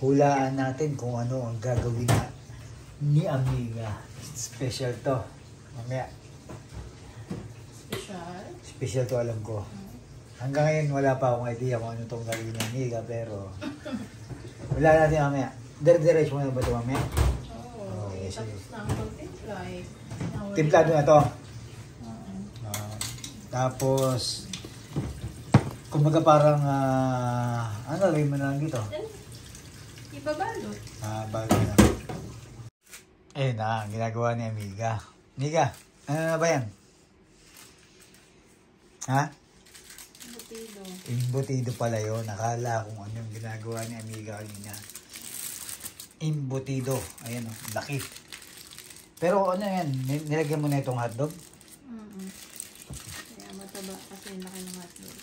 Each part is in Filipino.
hulaan natin kung ano ang gagawin na ni Amiga. Special to. Mamaya. Special to, alam ko. Hanggang ngayon wala pa akong idea kung ano itong gagawin ni Amiga, pero wala natin mamaya. Dire-diretso mo na ba ito mamaya? Oo. Okay, Tapos na ang pag-timpla eh. Timplado na to. Tapos kumbaga parang ano gawin mo na lang dito? Ibabalot. Balot na. Ayun na, ginagawa ni Amiga. Amiga, ano na ba yan? Ha? Embutido. Embutido pala yun. Nakala kung ano yung ginagawa ni Amiga kanina. Embutido. Ayan o, laki. Pero ano yan, nilagyan mo na itong hotdog? Kaya mataba kasi laki ng hotdog.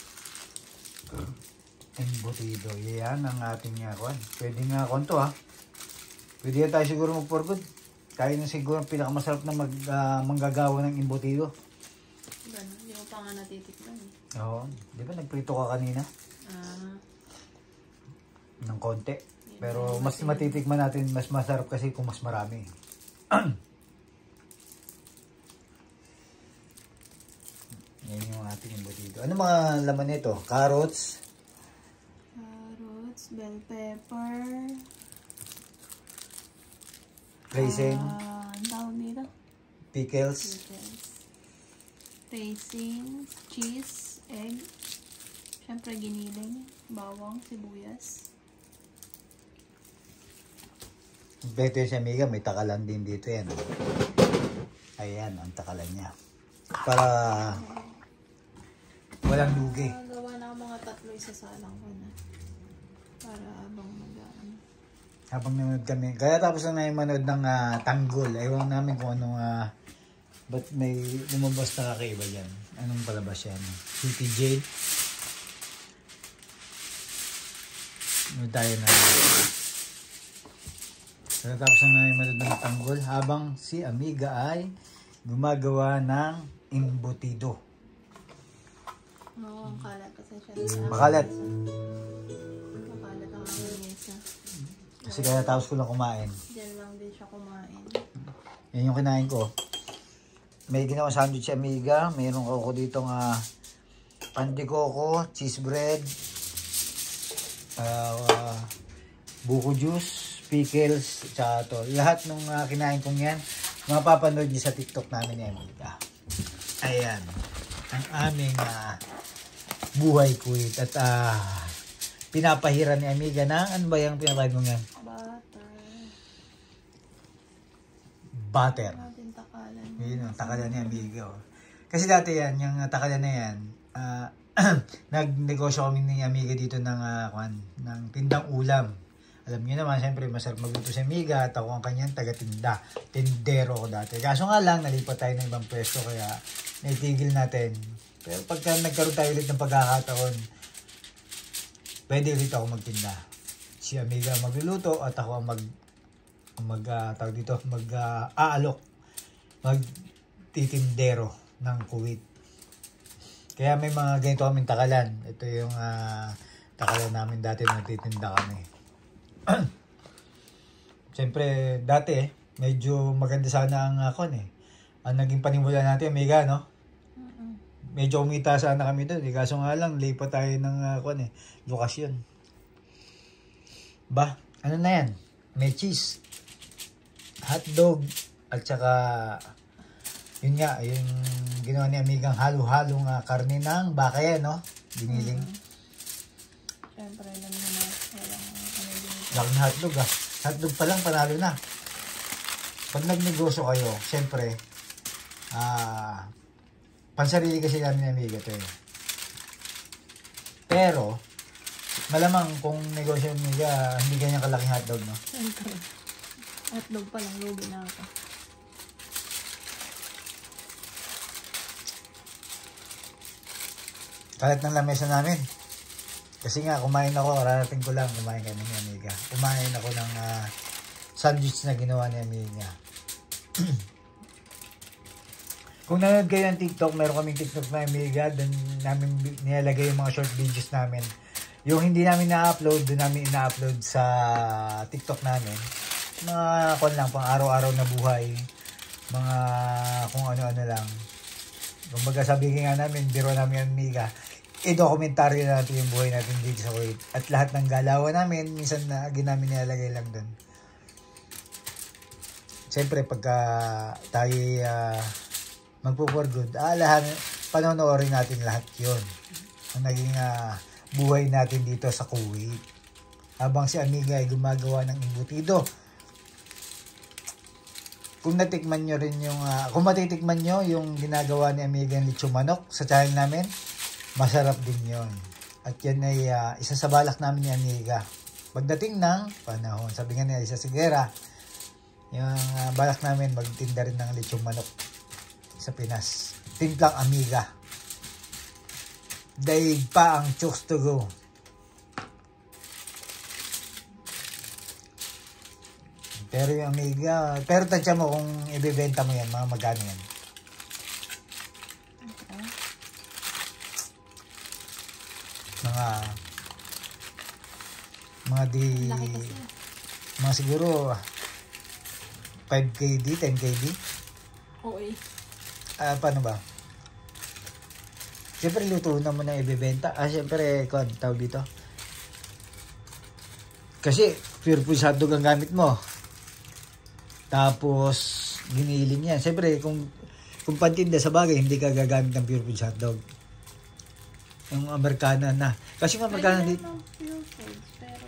Embutido. Yan ang ating kwan. Pwede nga kwan to ha. Pwede yan tayo siguro mag-for good. Kaya na siguro ang pinakamasarap na manggagawa ng embutido. Ganun, hindi mo pa nga natitikman eh. Oo. Di ba nagprito ka kanina? Ng konti. Pero mas matitikman natin, mas masarap kasi kung mas marami. Yan yung ating embutido. Ano mga laman nito? Carrots? Carrots, bell pepper. Raisin? Ang tawag dito? Pickles? Raisins, cheese, egg. Siyempre giniling, bawang, sibuyas. Beto yung si Amiga, may takalan din dito yan. Ayan, ang takalan niya. Para walang lugi. Gawa na mga tatlo, isasalang ko na. Para abang mag-aan. Habang nanonood kami. Kaya tapos na namin manood ng Tanggol. Ewan namin kung anong ba't may lumabas na kakaiba dyan. Anong palabas yan? City Jail. Ano tayo na. Kaya tapos na namin manood ng Tanggol. Habang si Amiga ay gumagawa ng embutido. Oo, ang kalat kasi siya. Makalat. Makalat ang aming mesa. Kasi kaya tapos ko lang kumain. Diyan lang din siya kumain. Yan yung kinain ko. May ginawa sandwich si Amiga. Mayroon ako dito pan de coco, cheese bread, buko juice, pickles, tsaka to. Lahat ng kinain kong yan, mapapanood niyo sa TikTok namin ni Amiga. Ayan. Ang aming buhay kuwit. At pinapahira ni Amiga ng, ano ba yung pinapahid mo yan? Butter. Yun ang takalan ni Amiga. Oh. Kasi dati yan, yung takalan na yan, nagnegosyo kami ni Amiga dito ng tindang ulam. Alam niyo naman, siyempre masarap magluto si Amiga at ako ang kanyang taga-tinda. Tindero ko dati. Kaso nga lang, nalipat tayo ng ibang pwesto kaya naitigil natin. Pero pagka nagkaroon tayo ulit ng pagkakataon, pwede ulit ako magtinda. Si Amiga magluluto at ako ang mag-aalok, magtitindero ng kuwit. Kaya may mga ganito kaming takalan. Ito yung takalan namin dati na nagtitinda kami. Siyempre, dati medyo maganda sana ang ang naging panimula natin, Amiga, no? Medyo umita sana kami doon. Kaso nga lang, lipat tayo ng lokasyon. Ba, ano na yan? May cheese, hotdog, at saka yun nga, yung ginawa ni Amigang halo-halong karne ng baka yan, no? Giniling. Siyempre, alam mo na, walang Laki na hotdog Hotdog pa lang, panalo na. Pag nagnegosyo kayo, siyempre, pansarili kasi namin ni Amiga to eh. Pero, malamang kung negosyo ni Amiga, hindi ganyan kalaking hotdog, no? Siyempre. Hotdog pa lang, lugi na ako. Kalat ng lamesa namin. Kasi nga, kumain ako, rarating ko lang, kumain kami ni Amiga. Kumain ako ng sandwich na ginawa ni Amiga. Kung nanonood kayo ng TikTok, meron kaming TikTok na Amiga, doon namin nilalagay yung mga short videos namin Yung hindi namin na-upload, doon namin ina-upload sa TikTok namin. Mga kung lang, pang araw-araw na buhay. Mga kung ano-ano lang. Kumbaga sabihin nga namin, biro namin ang Miga, i-documentary na natin yung buhay natin dito sa Kuwait. At lahat ng galawan namin, minsan na namin nilalagay lang doon. Siyempre, pagka tayo magpo-for good, panonoorin natin lahat yun. Ang naging buhay natin dito sa Kuwait. Habang si Amiga ay gumagawa ng imbutido. Kung natikman nyo rin yung, kung matitikman nyo yung ginagawa ni Amiga ng lechon manok sa channel namin, masarap din yon. At yan ay isa sa balak namin ni Amiga. Pagdating ng panahon, sabi nga niya, isa sigera, yung balak namin magtinda rin ng lechon manok sa Pinas. Timplang Amiga. Daig pa ang chooks to go. Pero yung Amiga, pero tansya mo kung ibebenta mo yan, mga magkano yan. Mga siguro 5KD, 10KD. Oo eh. Paano ba? Siyempre luto na mo na ibebenta. Siyempre, tawag dito. Kasi pure food hotdog ang gamit mo. Tapos giniling yan. Siyempre kung pantinda sa bagay, hindi ka gagamit ng pure food hotdog. Yung Americana na. Kasi yung Americana dito. Pure foods, pero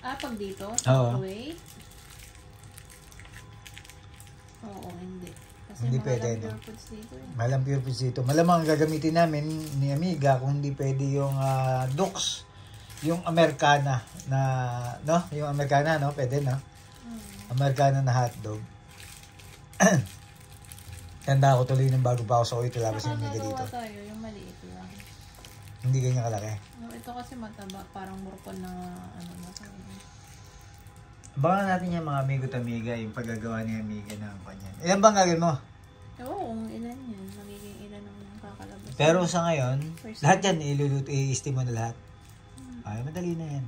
pag dito? Oo. Oo, hindi. Kasi Hindi pwede, no? Pure foods dito eh. Malang pure foods dito. Malamang ang gagamitin namin ni Amiga kung hindi pwede yung Dux. Yung Americana na, no? Yung Americana, no? Pwede, no? Americana na hotdog. Tanda ko tuloy ng bago pa ako sa Kuwait. Labas ng Amiga dito. Tayo, yung maliit lang. Hindi ganyan kalaki. No, ito kasi mataba. Parang murkon na ano na tayo. Abangan natin yung mga amigo at Amiga, yung paggagawa ni Amiga ng kanyan. Ilan bang gagawin mo? Oo, kung ilan yan. Magiging ilan ang kakalabas. Pero sa ngayon, First lahat yan iluluto, i-steam mo na lahat. Ay, madali na yan.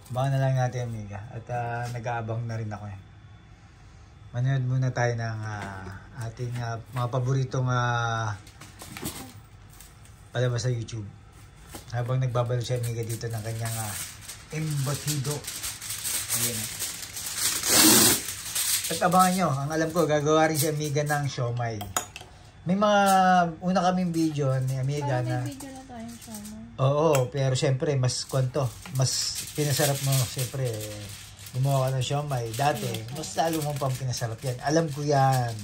Abangan na lang natin Amiga. At nag-aabang na rin ako eh. Manood muna tayo ng ating mga paboritong palabas sa YouTube. Habang nagbabalo si Amiga dito ng kanyang embutido. Ayan. At abangan nyo, ang alam ko, gagawa rin si Amiga ng siomay. May mga una kaming video ni Amiga na... May video na tayong siomay. Oo, pero syempre, mas pinasarap mo, syempre, gumawa ka ng siomay. Dati, mas lalo mo pang pinasarap yan. Alam ko yan.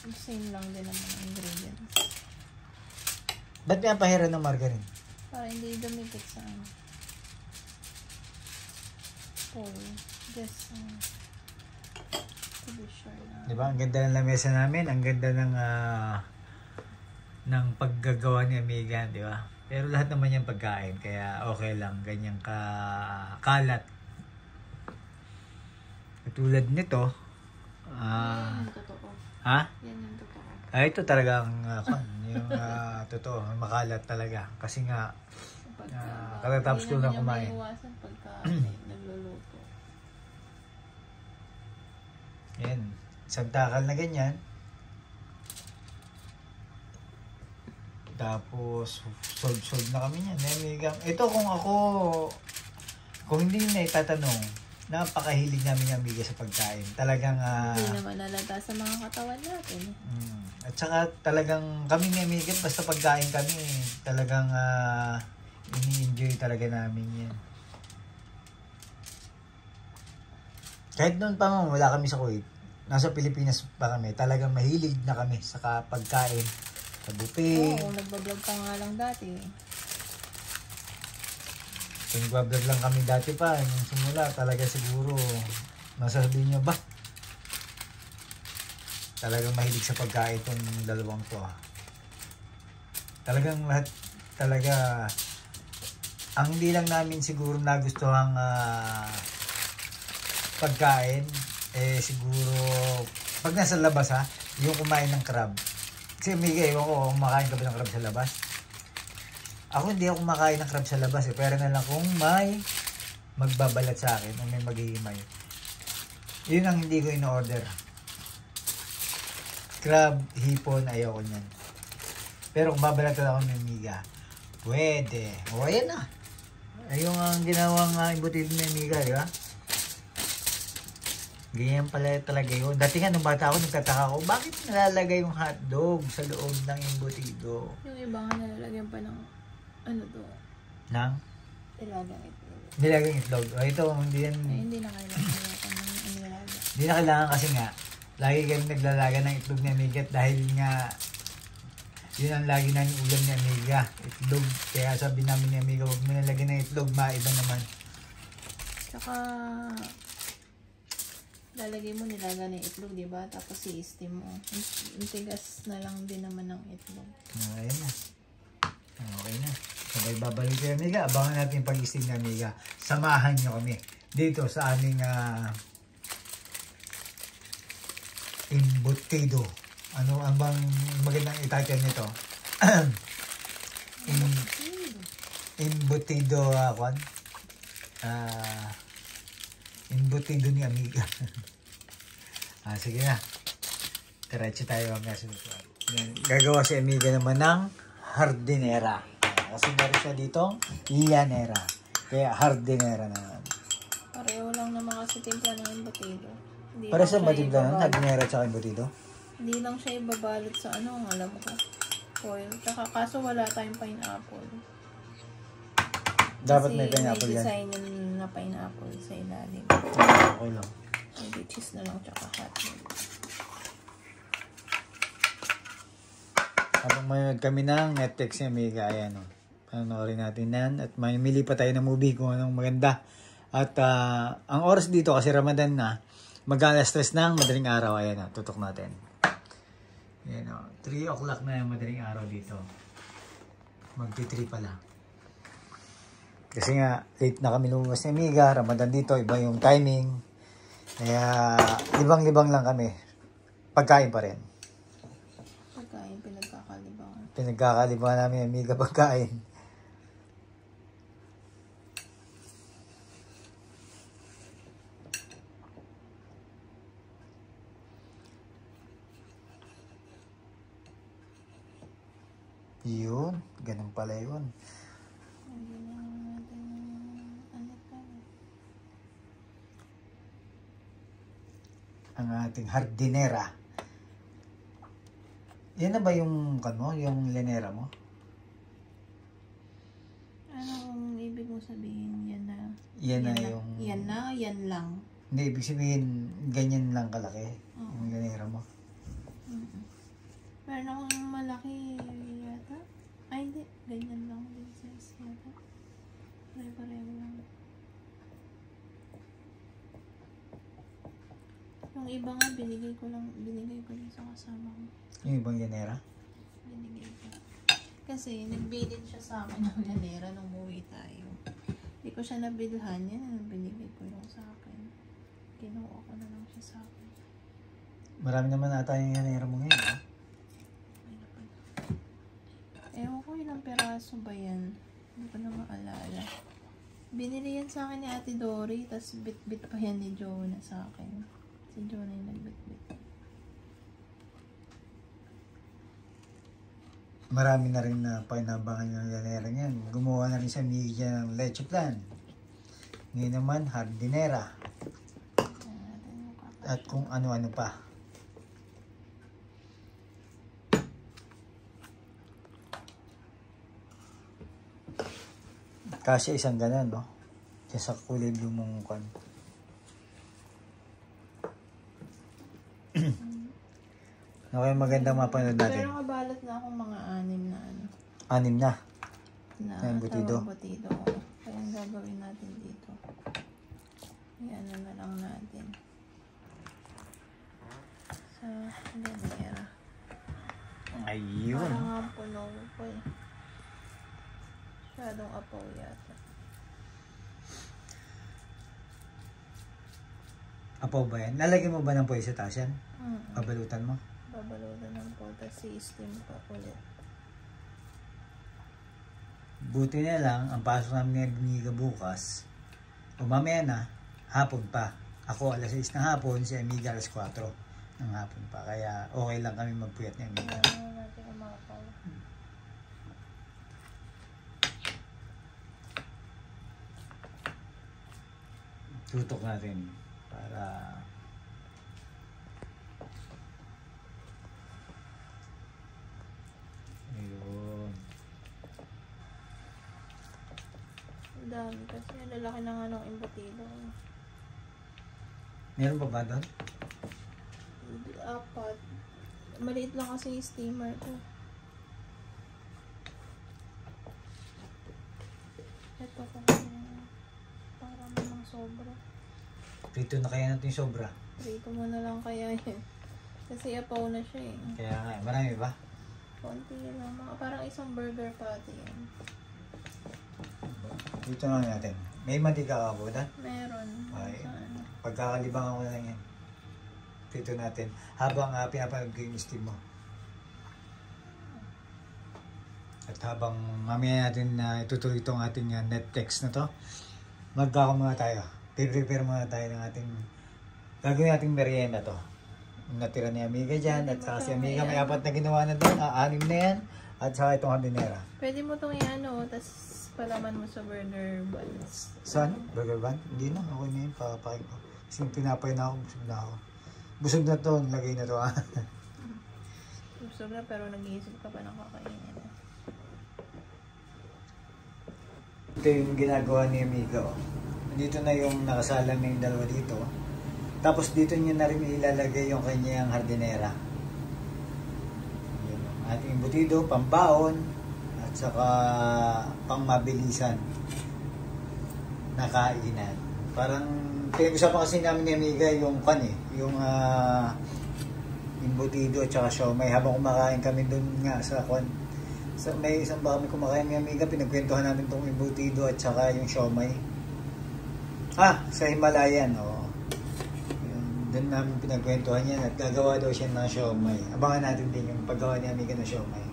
Same lang din naman ang ingredients. Ba't may pahiran ng margarine? Para hindi dumikit sa ano. Just to be sure na. Diba? Ang ganda ng lamesa namin. Ang ganda ng paggagawa ni Amiga, di ba? Pero lahat naman yung pagkain. Kaya okay lang. Ganyang kalat. Katulad nito. Yan yung totoo. Ha? Yan yung totoo. Ito talagang yung totoo. Makalat talaga. Kasi nga katatapos ko lang kumain. Hindi naman yung maiwasan pagka nagluluto. Yan. Isang takal na ganyan. Tapos, solve na kami niyan. Ito kung hindi na itatanong, napakahilig namin ng Amiga sa pagkain. Talagang... hindi naman nalata sa mga katawan natin. At saka talagang kami ni Amiga, basta pagkain kami, talagang ini-enjoy talaga namin yan. Kahit noon pa mo, wala kami sa Kuwait. Nasa Pilipinas pa kami. Talagang mahilig na kami sa pagkain. Sa buffet. Oo, nagbablog pa nga lang dati. Nagbablog lang kami dati pa. Yung simula, talaga siguro, masasabihin nyo ba? Talagang mahilig sa pagkain itong dalawang to. Talagang lahat, talaga, ang hindi lang namin siguro nagustuhang pagkain, siguro, pag nasa labas yung kumain ng crab. Kasi Amiga, ewan ko, kumakain ka ba ng crab sa labas? Ako hindi ako kumakain ng crab sa labas eh. Pero na lang kung may magbabalat sa akin o may maghihimay. Yun ang hindi ko in-order. Crab, hipon, ayoko niyan. Pero kung babalatan ako ng miga, pwede. O ayan na. Ayun ang ginawang embutido ng miga, di ba? Ganyan pala talaga yun. Dati nga nung bata ako, nagtataka ko, bakit nalalagay yung hotdog sa loob ng embutido? Yung iba nga nalalagyan pa ng ano to? Nang? Ilagang itlog. Nilagang itlog. O ito, hindi yan. Ay, hindi na kailangan ng inilaga. Hindi na kailangan kasi nga, lagi kami naglalaga ng itlog ni Amiga dahil nga, yun ang lagi namin ulam ni Amiga. Itlog. Kaya sabi namin ni Amiga, huwag mo nalagyan ng itlog, maiba naman. Tsaka, lalagay mo nilaga ng itlog, di ba? Tapos i-steam mo. Yung tigas na lang din naman ng itlog. Ayun na. Okay na. Sabay babalik kay Amiga. Abangan natin yung pag-steam ni Amiga. Samahan nyo kami dito sa aming embutido. Ano ang bang magandang ititle nito? Embutido embutido ni Amiga. Sige na. Diretso tayo ang kasunod. Gagawa si Amiga naman ng hardinera. Kasi meron siya ditong llanera. Kaya hardinera naman. Pareho lang naman kasi timpla ng embutido. Para sa matimpla ng hardinera at saka embutido? Hindi lang siya ibabalot sa ano, ang alam ko. Foil. Tsaka kaso wala tayong pineapple. Dapat kasi may pineapple yan. Kasi may design na pineapple sa ilalim. Okay lang. May cheese na lang tsaka hotdog. Habang manood kami ng Netflix ni Amiga, ayan o. Panoorin natin yan. At may mili pa tayo ng movie kung anong maganda. At ang oras dito kasi Ramadan na, mag-alas 3 ng madaling araw. Ayan o, tutok natin. Ayan o, 3 o'clock na yung madaling araw dito. Magti-3 pala. Kasi nga, late na kami lumabas ni Amiga. Ramadan dito, iba yung timing. Kaya, libang-libang lang kami. Pagkain pa rin. Pagkain, pinagkakalibangan. Pinagkakalibangan namin Amiga pagkain. Yun, ganun pala yun. Ang ating hardinera. Yan na ba yung yung llanera mo? Anong ibig mo sabihin? Yan na. Yan na yung... Yan na, yan lang. Hindi, ibig sabihin, ganyan lang kalaki. Yung llanera mo. Meron akong malaki yata. Ay, hindi. Ganyan lang din size yata. Pareho lang. Yung iba nga, binigay ko lang sa kasama ko. Yung ibang llanera? Binigay ko. Kasi, nagbilin siya sa akin ng llanera nung umuwi tayo. Hindi ko siya nabilhan. Yan, binigay ko yung sa akin. Kinuha ko na lang siya sa akin. Marami naman ata yung llanera mo ngayon, ha? Ewan ko ilang peraso ba yan. Hindi ko na maalala. Binili yan sa akin ni Ate Dory. Tapos bit-bit pa yan ni Jonah sa akin. Si Jonah yung nagbit-bit. Marami na rin na pinabangan yung llanera niyan. Gumawa na rin sa Amiga ng leche plan. Ngayon naman, hardinera. At kung ano-ano pa. Kasi isang ganun, no? Diyan sa kulay blue mong kan. Okay, magandang mapanood natin. Pero nakabalot na akong mga 6 na ano. 6 na? Na embutido? embutido. Kaya ang gagawin natin dito. Yan na lang natin. Sa llanera. Ayun. Parang puno po eh. Masyadong apaw yata. Apo ba yan? Lalagyan mo ba ng poy sa taas yan? Babalutan mo? Babalutan ng po. Tapos i-steam pa ulit. Buti na lang, ang pasok namin ni Amiga bukas, o mamaya na, hapon pa. Ako alas 6 ng hapon, si Amiga alas 4 ng hapon pa. Kaya okay lang kami magpuyat ni Amiga. Ano natin umapaw. Tutok natin para ayun. Ang dami kasi. Lalaki na nga ng embutido. Meron pa ba doon? 4. Maliit lang kasi yung steamer ko. Ito kasi parang namang sobra. Prito na kaya natin yung sobra. Prito mo na lang kaya yun. Kasi apaw na siya eh. Kaya nga, marami ba? Konti lang. Parang isang burger patty yan. Prito na natin. May mantika ka po na? Meron. Ay. Saan? Pagkakalibangan ko na lang yan. Prito natin. Habang pinapanood ko yung steam mo. At habang mamaya natin itutuloy itong ating Netflix na to, magkakaw muna tayo. Prepare muna tayo ng ating gagawin nating merienda to. Yung natira ni Amiga dyan, at saka si Amiga may 4 na ginawa na doon, 6 na yan, at saka itong hardinera. Pwede mo itong yan, tas palaman mo sa burger buns. Saan? Burger bun? Hindi na, okay na yun, papapakin ko. Kasi pinapay na ako, busog na ako. Busog na to, lagay na to ah. Busog na pero nag-iisip ka pa ng kakainin. Ito yung ginagawa ni Amiga. Oh. Dito na yung nakasalang na yung dalawa dito. Tapos dito niya na rin ilalagay yung kanyang hardinera. Yun, ating embutido, pambaon, at saka pangmabilisan na kainan. Parang pinag-usapan kasi namin ni Amiga yung yung embutido at saka siomay. Habang kumakain kami dun nga sa may isang ba kami kumakain ni Amiga, pinagkwentuhan namin tong embutido at saka yung siomay. Sa Himalayan, doon namin pinagkwentuhan yan at gagawa daw siya ng siomay. Abangan natin din yung paggawa ni Amiga ng siomay.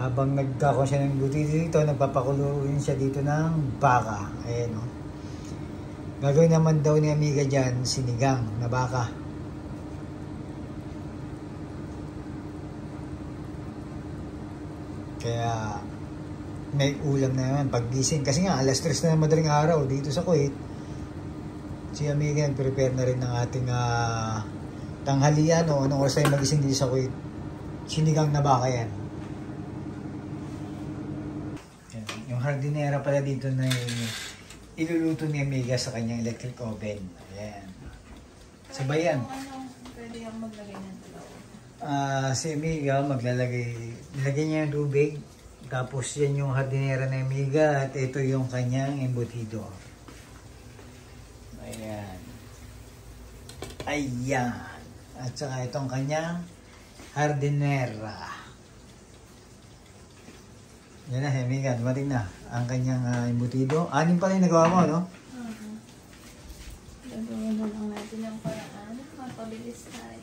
Habang nagkakawa siya ng embutido dito, nagpapakulo rin siya dito ng baka. Ayan o. Gagawin naman daw ni Amiga dyan, sinigang na baka. Kaya may ulam na naman paggising. Kasi nga, alas 3 na madaling araw dito sa Kuwait. Si Amiga nag-prepare na rin ng ating tanghalian o anong oras tayo magising dito sa Kuwait. Sinigang na baka yan. Yung hardinera pala dito na iluluto ni Amiga sa kanyang electric oven. Ayan. Sabay yan. Pwede yung maglagay ng tulaw. Si Amiga nilagay niya yung tubig. Tapos yan yung hardinera ni Amiga at ito yung kanyang embutido. Ayan. Ayan. At saka itong kanyang hardinera. Yan na, Amiga, dumating na ang kanyang embutido. 6 pala yung nagawa mo, no? Gagawin na lang natin yung paraan. Mapabilis tayo.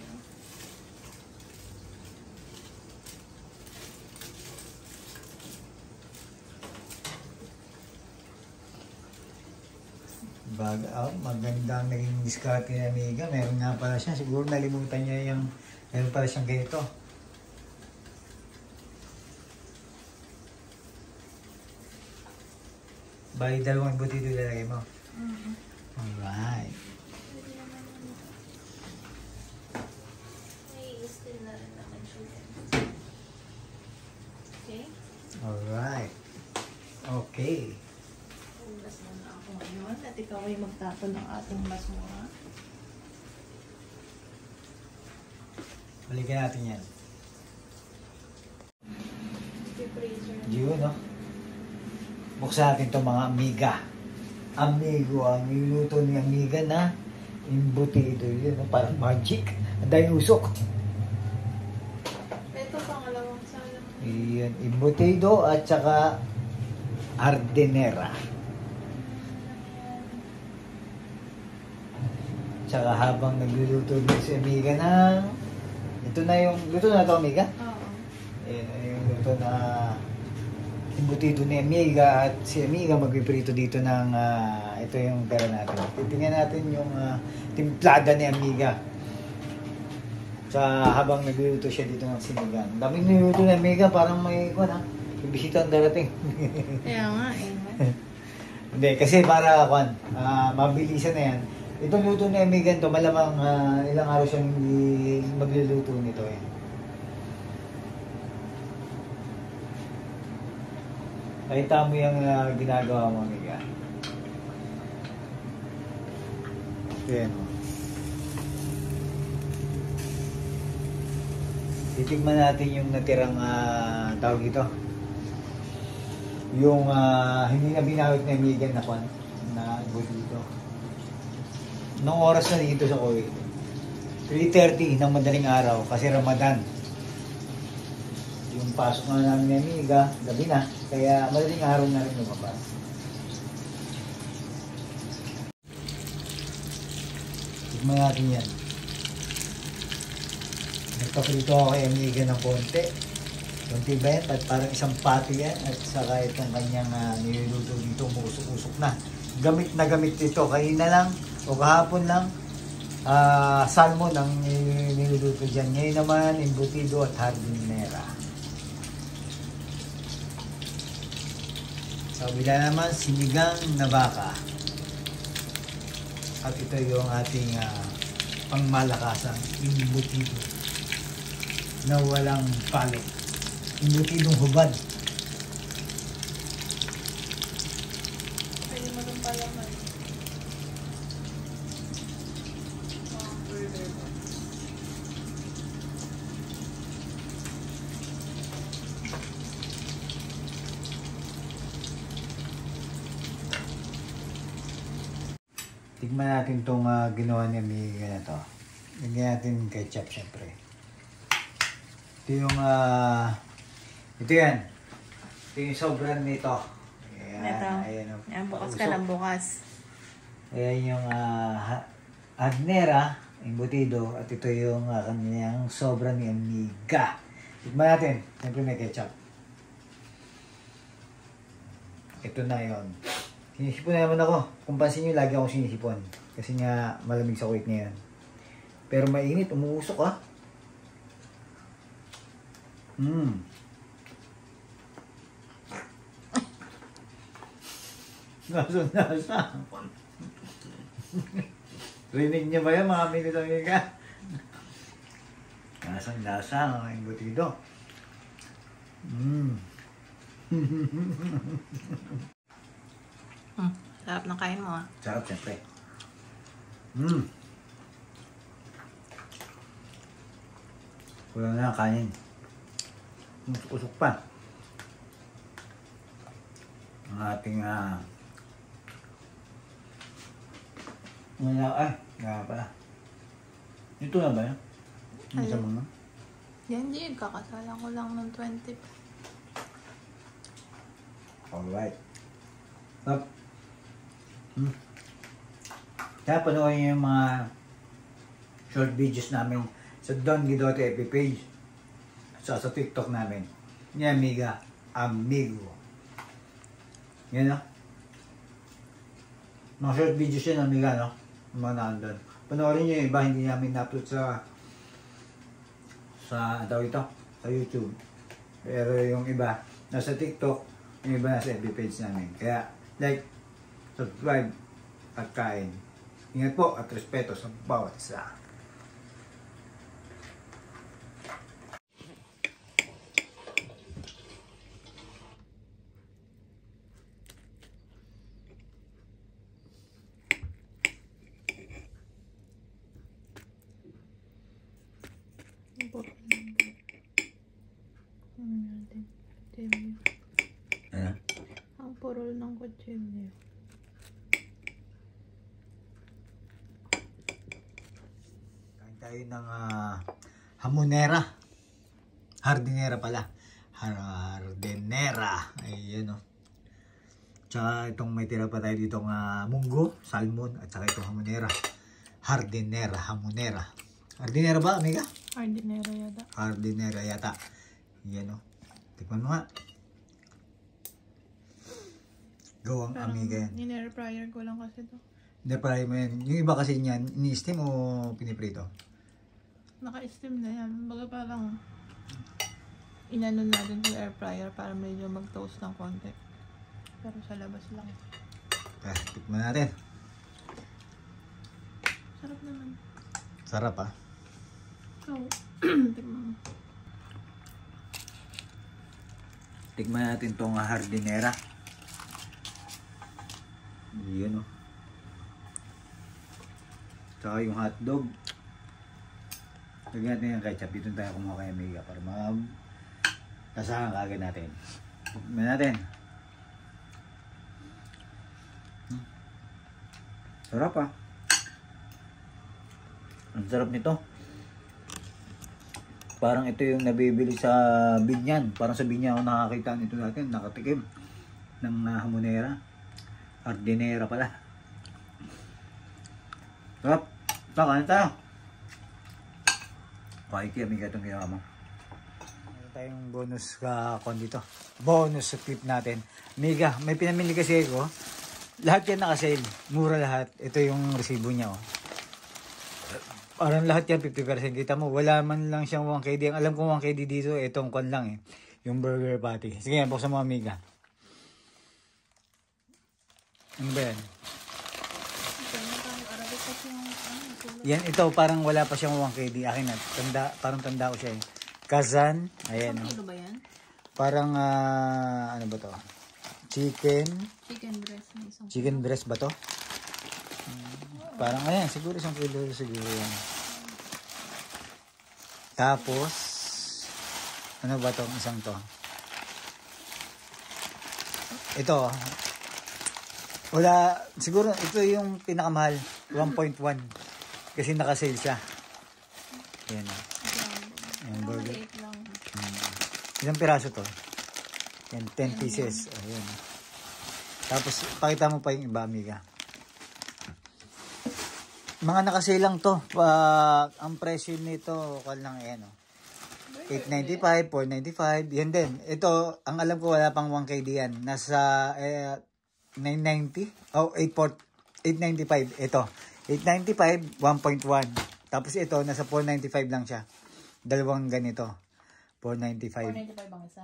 Magandang naging diskarte ni Amiga. Meron nga pala siya. Siguro nalimutan niya yung meron pala siyang ganito. Bali, 2 embutido ilalagay mo. Alright. May still na rin naman siya. Okay? Alright. Okay. Ulas na ako ngayon. At ikaw ay magtapon ng ating basura. Balikan natin yan. Freezer. Yun, no? Buksan natin itong mga Amiga. Amigo, ang niluto ni Amiga na embutido. Yun, no? Parang magic. Ang dahil usok. Ito pangalawang sala. Yun, embutido at saka hardinera. Tsaka habang nagluluto din si Amiga ito na yung, luto na ito Amiga? Oo. Ayan, yung luto na embutido ni Amiga at si Amiga magpiprito dito ng ito yung pera natin. Titingnan natin yung timplada ni Amiga. Sa habang nagluluto siya dito ng sinigang. Daming niluluto ni Amiga, parang may bisita ang darating. Kaya nga eh. Hindi, kasi para mabilisan na yan. Itong luto ni Amiga to, malamang ilang araw siyang hindi magluluto nito eh. Nakita mo yung ginagawa mo, Amiga. Ayan mo. Titigman natin yung natirang tawag ito. Yung hindi na binawit na Amiga na dito. Nung oras na dito sa Kuwait, 3:30 ng madaling araw kasi Ramadan. Yung pasok na namin ni Amiga, gabi na, kaya madaling araw na rin lumabas. Tignan natin yan. Nagpaprito ako kay Amiga ng konti. Konti ba yan? Parang isang pati yan. At saka itong kanyang niluluto dito, umusok-usok na. Gamit na gamit ito. Kanina lang o kahapon lang, salmon ang niluluto dyan. Ngayon naman, embutido at hardinera. Sa kabila naman, sinigang na baka. At ito yung ating pangmalakasang embutido na walang palo. Embutidong hubad. Pwede mo rin pala man. Tignan natin itong ginawa ni Amiga na to. Lagyan natin ketchup syempre. Ito yung ito yan. Ito yung sobrang nito. Ayan, Ito. Ayan, bukas ka lang bukas. Ayan yung hardinera, embutido, at ito yung kanyang sobrang ni Amiga. Tignan natin. Siyempre may ketchup. Ito na yon. Sinisipon na naman ako. Kung pansin nyo, lagi akong sinisipon. Kasi nga, malamig sa Kuwait ngayon. Pero mainit, umuusok ah. Nasa. Rinig niyo ba yan, mga minute Amiga? Lasang-lasa ang embutido. Sarap ng kain mo ah. Sarap, siyempre. Kulang na ang kanin. Usok pa. Ang ating nga pala. Ito na ba yan? Yung sa mga? Yan din, kakasalan ko lang ng 20. Alright. Up. Kaya panoorin niyo yung mga short videos namin sa Don Guidote FB page at sa TikTok namin. Ni Amiga Amigo. Yan no? Mga short videos yun, Amiga, no? Mga nandun. Panoorin niyo yung iba, hindi namin na-upload sa tawag ito, sa YouTube. Pero yung iba, nasa TikTok, yung iba nasa FB page namin. Kaya, like, subscribe, at kain. Ingat po at respeto sa bawat isa. Ang purol ng kutsilyo. Kain tayo ng hamonera. Hardinera pala. Hardinera. Ayan o. Tsaka itong may tira pa tayo dito munggo, salmon, at saka itong hamonera. Hardinera, hamonera. Hardinera ba, Amiga? Hardinera yata. Hardinera yata. Yan o. Tikman mo nga. Gawang amiga yan. In-air fryer ko lang kasi to. Hindi, fry mo yan. Yung iba kasi niyan, ini-steam o piniprito? Naka-steam na yan. Baga parang inanon natin sa air fryer para medyo mag-toast ng konti. Pero sa labas lang. Tikman natin. Sarap naman. Sarap ah. Ikaw. Tikman mo. Tikman natin tong hardinera. Yun oh. Tsaka yung hotdog. Lagyan natin yung ketchup. Dito tayo kumuha kay Amiga para tasahan kagad natin. Tikman natin. Sarap ah. Ang sarap nito. Parang ito yung nabibili sa Binyan. Parang sa Binyan ako nakakita nito natin. Nakatikim ng hamonera. Hardinera pala. Sarap. Kain tayo. Paiki, Amiga itong ginawa mo. Meron tayong bonus kon dito. Bonus sa clip natin. Amiga, may pinamili kasi ako. Lahat yan naka-sale. Mura lahat. Ito yung resibo niya oh. Parang lahat yan 50%. Kita mo, wala man lang siyang 1KD. Ang alam ko 1KD dito, itong kon lang eh. Yung burger patty. Sige, buksan mo Amiga. Ano ba yan? Yan, ito parang wala pa siyang 1KD. Akin na, parang tanda ko siya eh. Kazan, ayan. Ano ba yan? Parang, ano ba to? Chicken breast. Chicken breast ba to? Parang, ayan, siguro 1 kilo siguro yan. Tapos, ano ba to? Isang to. Ito, wala, siguro ito yung pinakamahal, 1.1. Kasi naka-sale siya. Ayan o. Ayan, burger. Ilang piraso to? Yan, 10 pieces. Ayan. Tapos, pakita mo pa yung iba, Amiga. Mga naka-sale lang to. Ang presyo nito, kal lang, ayan o. 895, 495. Yan din. Ito, ang alam ko, wala pang 1KD yan. Nasa 990. Oh, 895. Ito. 895, 1.1. Tapos ito, nasa 495 lang siya. Dalawang ganito. 495. 495 ang isa?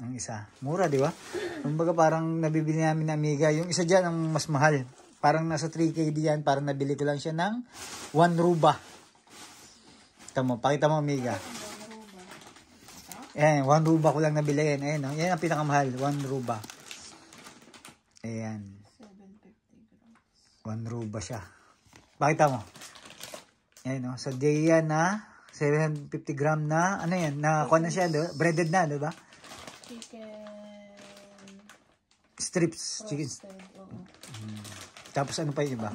Ang isa. Mura, di ba? Kumbaga parang nabibili namin na Amiga. Yung isa dyan, ang mas mahal. Parang nasa 3KD yan. Parang nabili ko lang siya ng 1 ruba. Pakita mo Amiga. Ayan, 1 ruba ko lang nabili yan. Ayan, no? Yan ang pinakamahal. 1 ruba. Ayan. 750 grams. 1 ruba siya. Pakita mo. Ayan, no? So, Deya na 750 gram na, ano yan, na kuha na siya, breaded na, diba? Chicken strips. roasted, Chicken. oo. Tapos ano pa yung iba?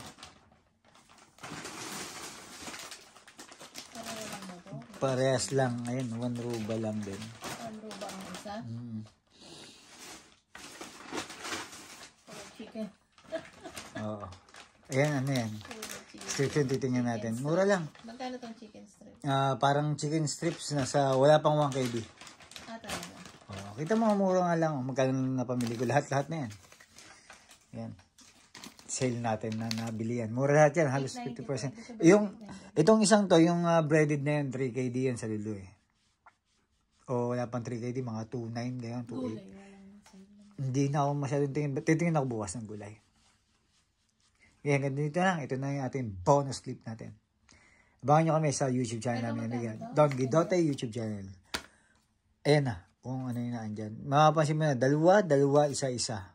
Pareho lang ba ito? Parehas lang. Ayan, 1 ruba lang din. 1 ruba ang isa? Puro chicken. Oo. Ayan, ano yan? Strips yung titingnan natin. Mura lang. Magkano tong chicken strips? Parang chicken strips nasa wala pang 1KD. Talaga. Kita mo, mura nga lang. Magkano na pamili ko. Lahat na yan. Yan. Sale natin na nabili yan. Mura lahat yan. Halos 50%. Itong isang to, yung breaded na yan, 3KD yan sa Lulu eh. O wala pang 3KD, mga 2.9, ganyan, 2.8. Hindi na ako masyadong tingin. Titingin ako bukas ng gulay. Yan, ganito lang. Ito na yung ating bonus clip natin. Abangan nyo kami sa YouTube channel namin. Don Guidote YouTube channel. Ayan na. Kung ano yung naan dyan. Makapansin mo na, dalawa, isa-isa.